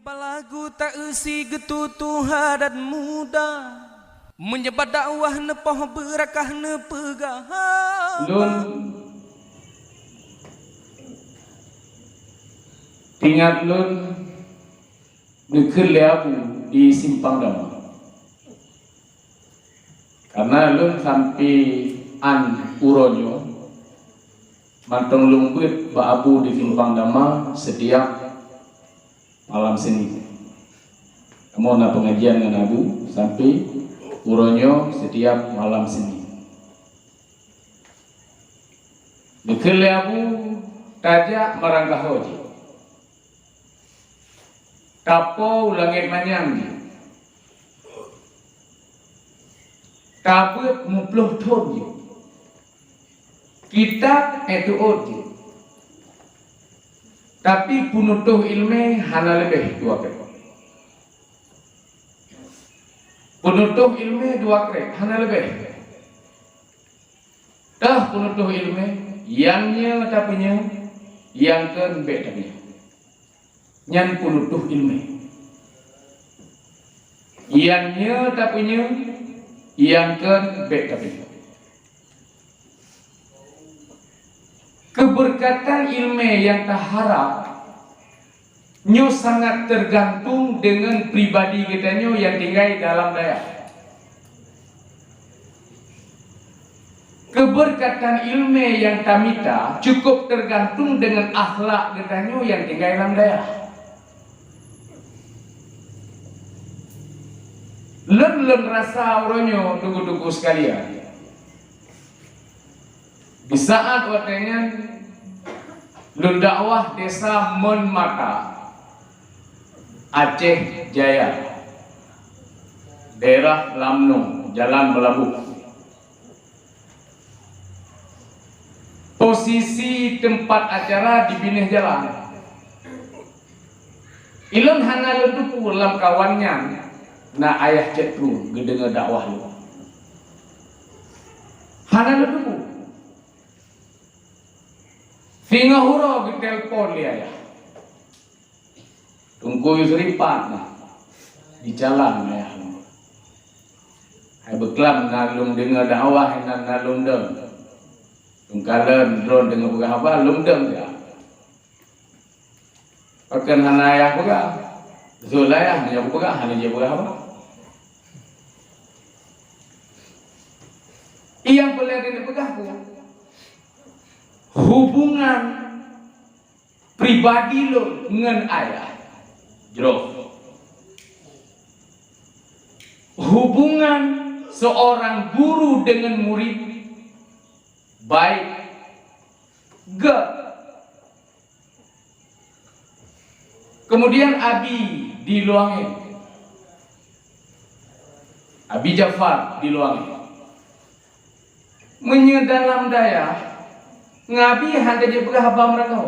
Menyebar lagu tak isi getutu hadat muda, menyebar dakwah nepoh berakah nepegah. Lun ingat lun nekeleabu di Simpang Dama. Karena lun sampai an uronyo mantong lumbut baabu di Simpang Dama setiap malam Senin. Kamu na pengajian dengan abu sampai uronyo setiap malam Senin. Nekeleabu tajak marangkah hoji. Tapo langit manyang kabut mupluh toji kitab itu oji tapi punutuh ilme hana lebih dua krek punutuh ilme dua krek hana lebih dah punutuh ilme yangnya tapinya yang kan be tapinya nyan punutuh ilme yangnya tapinya yang kan be tapinya keberkatan ilmu yang tak harap nyo sangat tergantung dengan pribadi kita nyo yang tinggal dalam daerah. Keberkatan ilmu yang tamita cukup tergantung dengan akhlak kita nyo yang tinggal dalam daerah. Len rasa oronyo tugu-tugu sekalian. Di saat waktunya lun dakwah desa Menmata Aceh Jaya daerah Lamno Jalan Melabuh. Posisi tempat acara di pinggir jalan. Ilun hana ledupu lam kawannya na ayah cetru gedenga dakwah lu. Hana ledupu Singa huro ditelepon dia ya. Tunggu seripat nah di jalan ya. Hai beklam nalung dengar dakwah nan nalung deng. Tungkalan drone dengar buka apa lum deng ya. Pakan hanaya buka. Zulaya hanya buka hanya dia buka apa. Yang boleh dibuka hubungan pribadi lo dengan ayah jero hubungan seorang guru dengan murid baik ge kemudian Abi di Luangin Abi Jafar di Luangin menyedalam daya ngabi handa je pegah haba mereka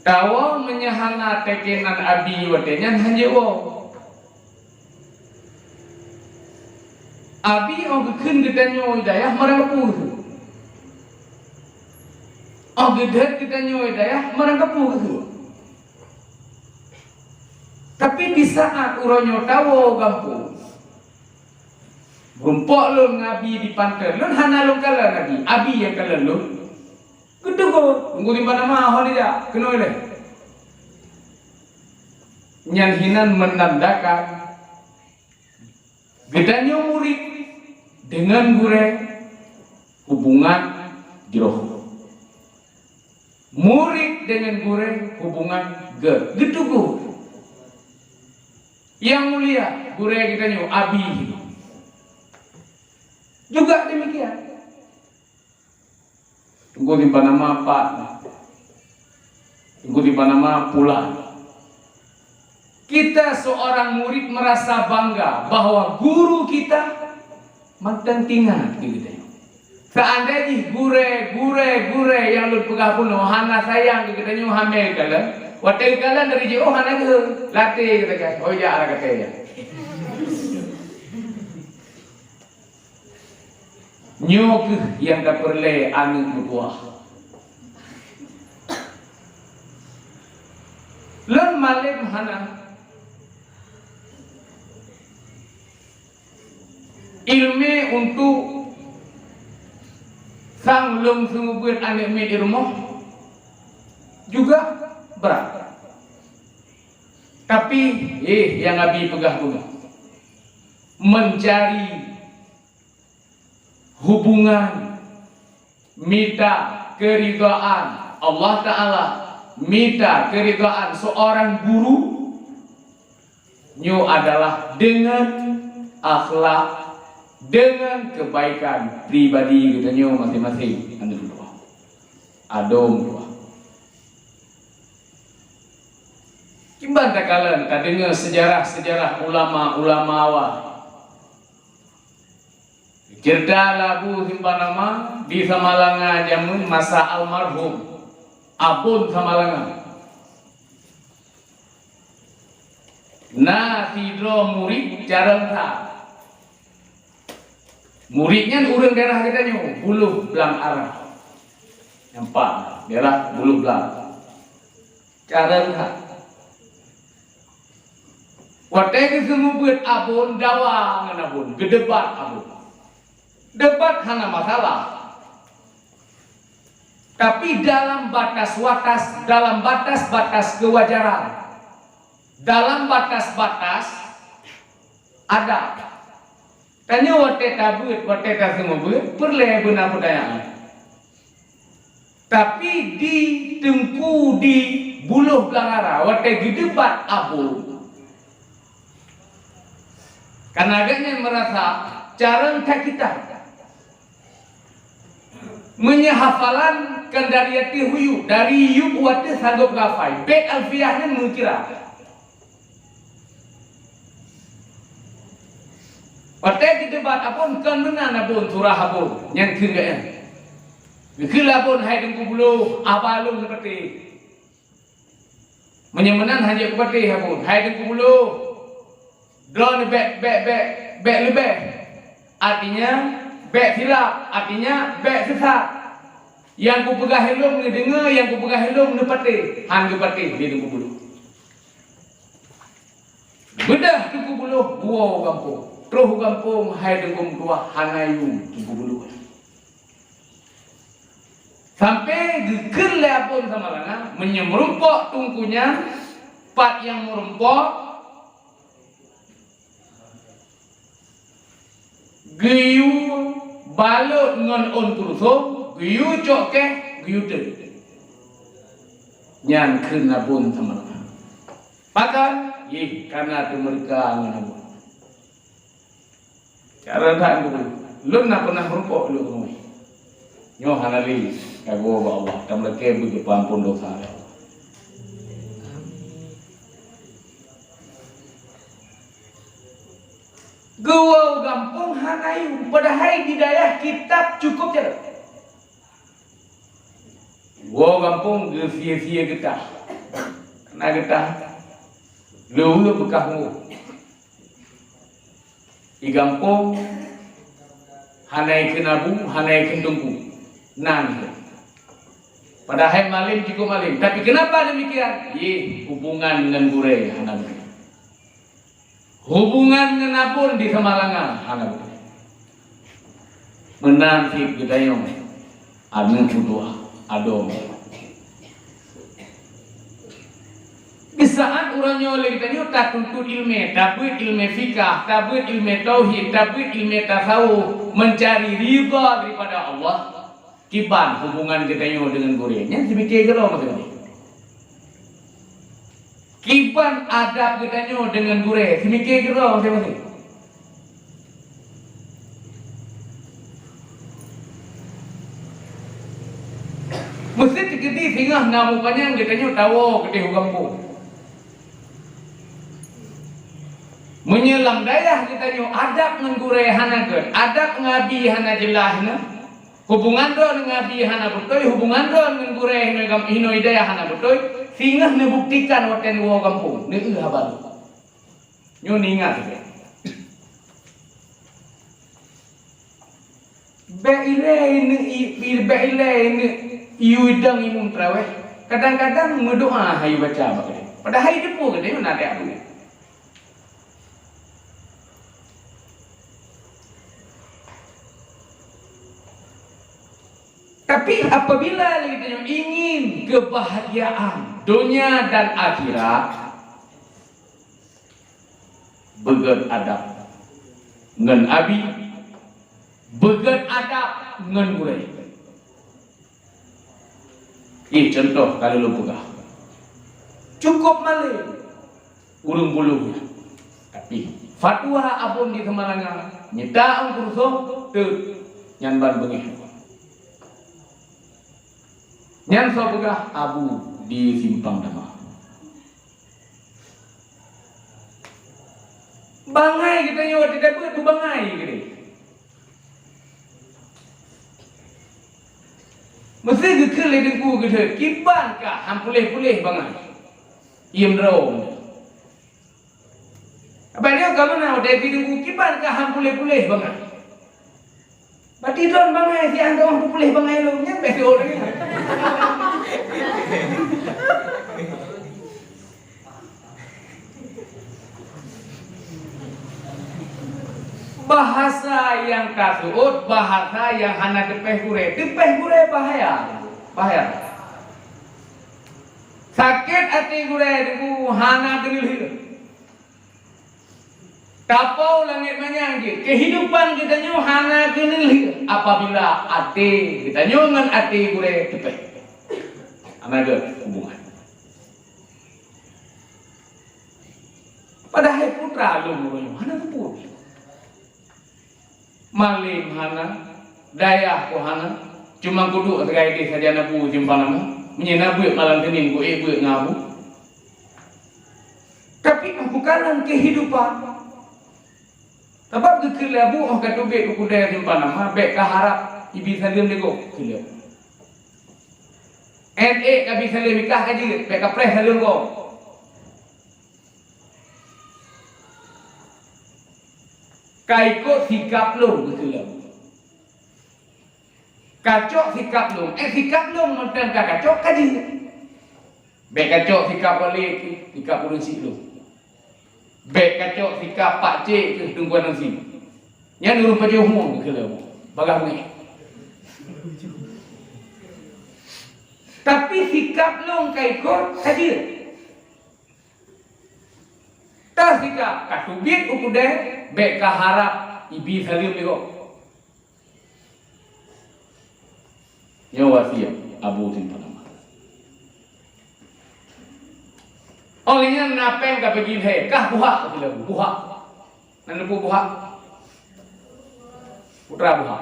tawa menyahana tekenan abi watenyan hanje wo abi o gekun gedanyo dayah mereka puh o gedher gedanyo dayah mereka puh tapi di saat uronyo tawo gampung Rumpok lu ngabi di pantai, lu hana lu kalah lagi, abi yang kalah lu. Kudugo, tunggu di mana mah dia, kenal le. Nyanhinan menandakan bedanya murid dengan gure hubungan jero. Murid dengan gure hubungan gedugo. Yang mulia gure kita nyu abi. Juga demikian. Tunggu di nama apa? Tunggu di nama pula. Kita seorang murid merasa bangga bahwa guru kita mantan tinggal gitu. Seandainya gure yang lu pegah pun hana sayang kita nyu hamil kala. Watel kala dari jauh hana ke latih kita kan. Oh ya ala kata ya. Nyok yang tak perle anu buah Lun malim hana ilmi untuk sang lum sumubun anak mi di rumah juga berat. Tapi yang Nabi pegah-pegah mencari hubungan, minta keridhaan Allah Ta'ala, minta keridhaan seorang guru nyu adalah dengan akhlak, dengan kebaikan pribadi kita nyu masing-masing. Adom Kimban tak kalian tak dengar sejarah-sejarah ulama-ulama awal. Cerita lagu simpan nama di Samalanga jamun masa almarhum Abun Samalanga. Nah, tidro murid jarang tak. Muridnya urang daerah kita nyu Buluh Belang Arah. Nampak daerah Buluh Belang. Jarang tak. Waktu semua buat abun dawa ngan abun, gedebat abun. Debat hana masalah. Tapi dalam batas-batas, dalam batas-batas kewajaran, dalam batas-batas ada. Tanya waktu tabut, waktu semua buat perle benar budaya. Tapi di Tengku di Buluh Belangara, waktu gedebat abun. Karena agaknya merasa cara kita menyehafalan kendariati huyu dari yuk wate sanggup gafai bet alfiahnya mengkira wate di debat apun kan benar apun surah apun yang kira apun hai dengku bulu abalum seperti menyemenan hanya seperti apun hai dengku bulu drone bek lebih artinya bek silap artinya bek sesat yang ku pegah helum ni dengar yang ku pegah helum ni pati han ku pati di dengku bulu bedah dengku bulu buah kampung terus kampung hai dengku tua hanayum dengku bulu sampai geger leapun sama lana menyemerumpok tungkunya pat yang merumpok giyu balut ngon on kurusum giyu cok ke giyu den nyan kena pun sama pakan karena tu mereka ngan cara tak dulu lu nak pernah merupok lu rumah nyoh hanali kago ba Allah tam leke begitu ampun dosa. Gua gampung hanayu padahal di daerah kitab cukup je. Gua gampung sia-sia getah. Kena getah. Lu bekahmu. Di gampung hanai kenabu, hanai kendungku. Nan. Padahal malim cukup malim. Tapi kenapa demikian? Hubungan dengan gure hanabu. Hubungan kenapun di Samalanga hanap menanti gedayong anu kedua adom di saat orangnya oleh kita ni tak tuntut ilmu tapi ilmu fikah tapi ilmu tauhid tapi ilmu tasawuf mencari ridha daripada Allah kiban hubungan gedayong dengan gurenya demikian kalau maksudnya kiban adab kita nyo dengan gure, semikir kira macam mana? Mesti tiketi singah namukanya kita nyo tahu kita hukampu. Menyelam dayah kita nyo adab dengan gure hana ke, adab ngabi hana jelahna, hubungan do dengan ngabi hana betul, hubungan do dengan gure hino hidayah hana betul. Sehingga membuktikan waktu luar kampung, ni habal. Nyo ni ingat ke? Beile ini iu idang imun traweh. Kadang-kadang berdoa hayu baca apa Padahal hidup pun dia mana ada abu. Tapi apabila kita ingin kebahagiaan dunia dan akhirat, beget adab ngan abi, beget adab ngan gurai. Contoh kalau lu pegah, cukup malih urung bulunya. Tapi fatwa abun di Semarang nyita ang kurso tu nyan ban bengih. Nyan so pegah abu di simpang dama. Bangai kita nyawa tidak ber bangai gitu. Mesti gekil dengan ku gitu. Kiban kah ham pulih bangai. Iem rong. Apa dia kamu nak ada dengan ku kiban kah ham pulih bangai. Berarti don bangai si anda orang pulih bangai lu nyen besi orang ni. Bahasa yang kasut, bahasa yang hana tepeh gure bahaya. Sakit hati gure dengan hana genil. Tapau langit menyangkit. Kehidupan kita nyu hana genil. Apabila hati kita nyu ngan hati gure tepeh. Amaga hubungan. Padahal putra lu murunyo hana tepur. Malim hana, dayah ko hana, cuma kudu segai di saja nabu jimpanama, menyena buat malam Senin ko buat ngabu. Tapi bukan kehidupan. Sebab kekelabu kata bet ko daya jimpanama, bet kaharap ibi salim dego kelab. Kabi salim nikah kaji, bet kapres salim ko. Kaiko sikap lu betul. Kacok sikap lu. Sikap lu macam kacok kaji. Baik kacok sikap balik, sikap urusi lu. Baik kacok sikap pak cik ke tungguan nasi. Yang nurut pakai umum betul. Bagai ni. Tapi sikap lu kaiko kaji. Tak sikap katubit ukudeh. Baik kaharap ibi salim dego. Nyawa siap abu simpanama. Olehnya napeng ka begin he kah buha bila buha. Nanupu buha. Putra buha.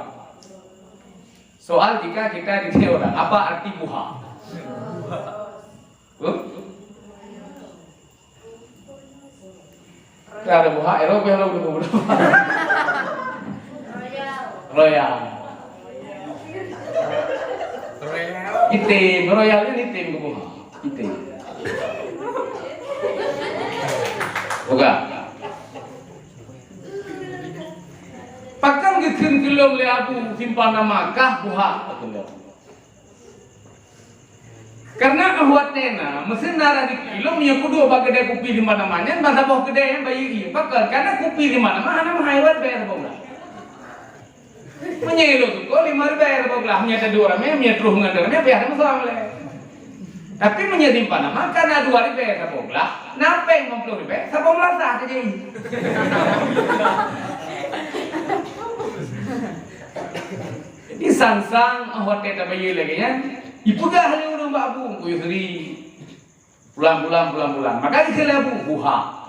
Soal jika kita ditanya orang apa arti buha? Ada buha, elok dulu. Royal. Itim, royal ini itim ke buha. Itim. Buka. Pakan gekin kelong le aku simpan nama kah buha kelong. Karena ahwatena mesin nara di kilo punya kudu bagi dia kopi di mana-mana masa boh gede yang bayi ini pakal karena kopi di mana-mana mahaiwat bayar bogla menyelo tu ko 5 bayar bogla punya ada 2 orang punya terus ngandarnya bayar masalah le tapi menjadi mana karena 2 bayar bogla napeng 50 bayar sabong lasa aja jadi sangsang ahwatena bayi lagi nya ipegah ni orang babu kuyu seri bulan. Maka dikelabu buha.